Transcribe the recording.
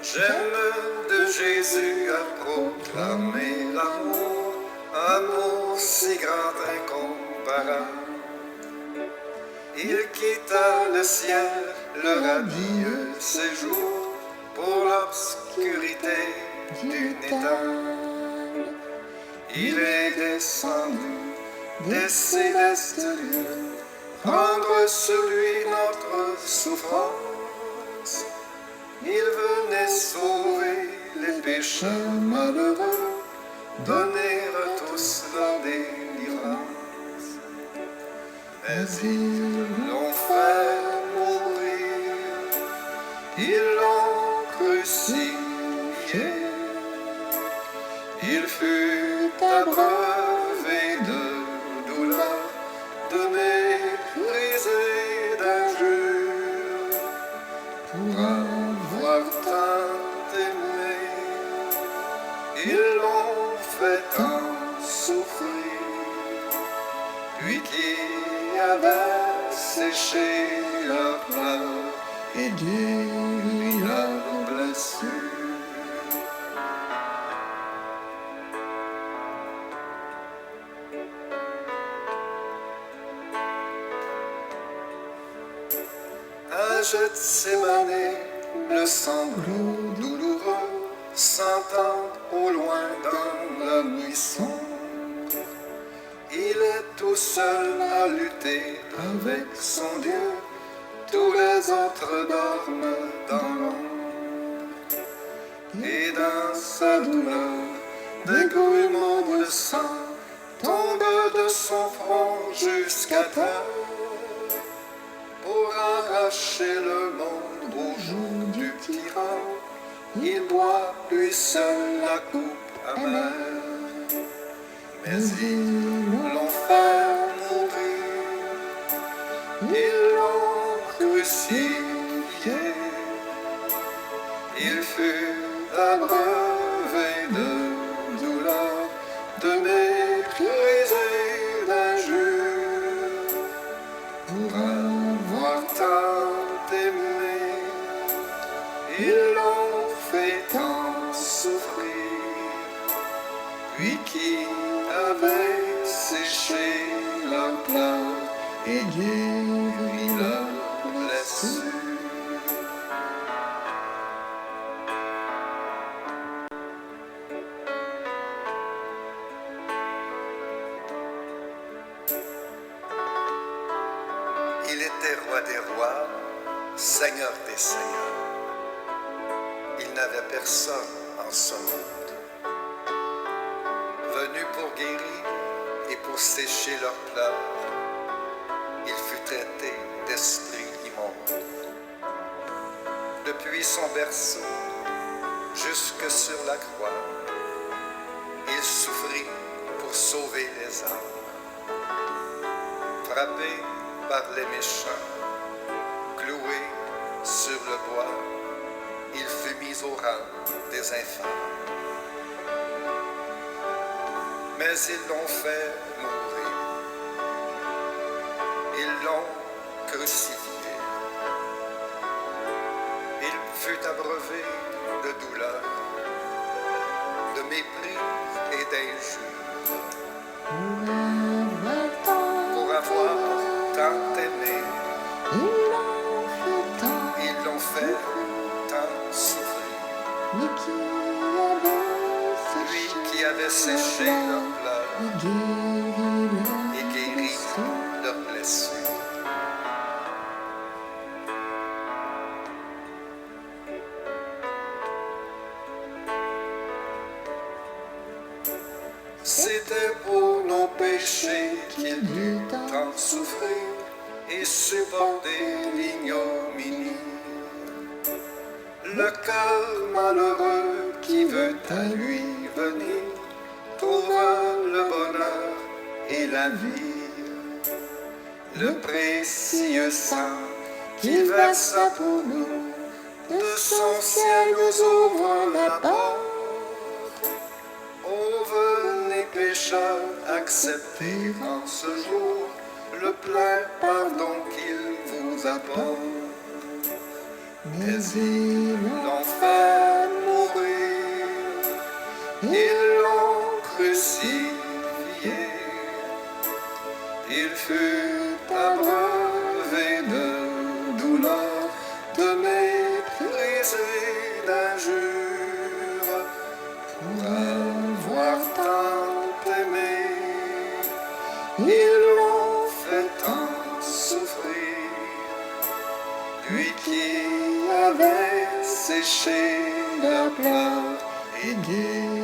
J'aime de Jésus à proclamer l'amour, amour si grand incomparable. Il quitta le ciel, le radieux séjour, pour l'obscurité d'une étale. Il est descendu des célestes lieux, prendre sur lui notre souffrance. Il venait sauver les pécheurs malheureux, donner à tous leur délivrance. Mais ils l'ont fait mourir, ils l'ont crucifié. Il fut abreuvé de douleur, de mépris et d'injures, pour avoir tant aimé. Ils l'ont fait tant souffrir, lui qui avait séché leurs pleurs et guéri leurs blessures. À Gethsémane, le sanglot douloureux s'entend au loin dans la nuit sombre. Il est tout seul à lutter avec son Dieu, tous les autres dorment dans l'ombre. Et dans sa douleur, des grumeaux de sang tombent de son front jusqu'à terre, pour arracher le monde au joug du tyran. Il boit lui seul la coupe amère, mais ils l'ont fait mourir, ils l'ont crucifié. Il fut abreuvé de douleur, de mépris et d'injures, pour avoir tant aimé. Ils l'ont fait tant souffrir, lui qui avait séché leurs pleurs et guéri leurs blessures. Il était roi des rois, seigneur des seigneurs. Il n'avait personne en ce monde. Venu pour guérir et pour sécher leurs pleurs, il fut traité d'esprit immonde. Depuis son berceau jusque sur la croix, il souffrit pour sauver les âmes. Frappé par les méchants, cloué sur le bois, il fut mis au rang des infâmes. Mais ils l'ont fait mourir, ils l'ont crucifié. Il fut abreuvé de douleur, de mépris et d'injures, pour avoir tant aimé. Ils l'ont fait tant souffrir, lui qui avait séché leurs pleurs et guéri leurs blessures. C'était pour nos péchés qu'il dut tant souffrir et supporter l'ignominie. Le cœur malheureux qui veut à lui venir trouve le bonheur et la vie. Le précieux sang qu'il versa pour nous, de son ciel nous ouvre la porte. Oh, venez déjà accepté en ce jour le plein pardon qu'il vous apporte. Mais ils l'ont fait mourir, ils l'ont crucifié. Il fut abreuvé de douleur, de mépris et d'injures, pour avoir tant aimé. Ils l'ont fait tant souffrir, lui qui avait séché leurs pleurs et guéri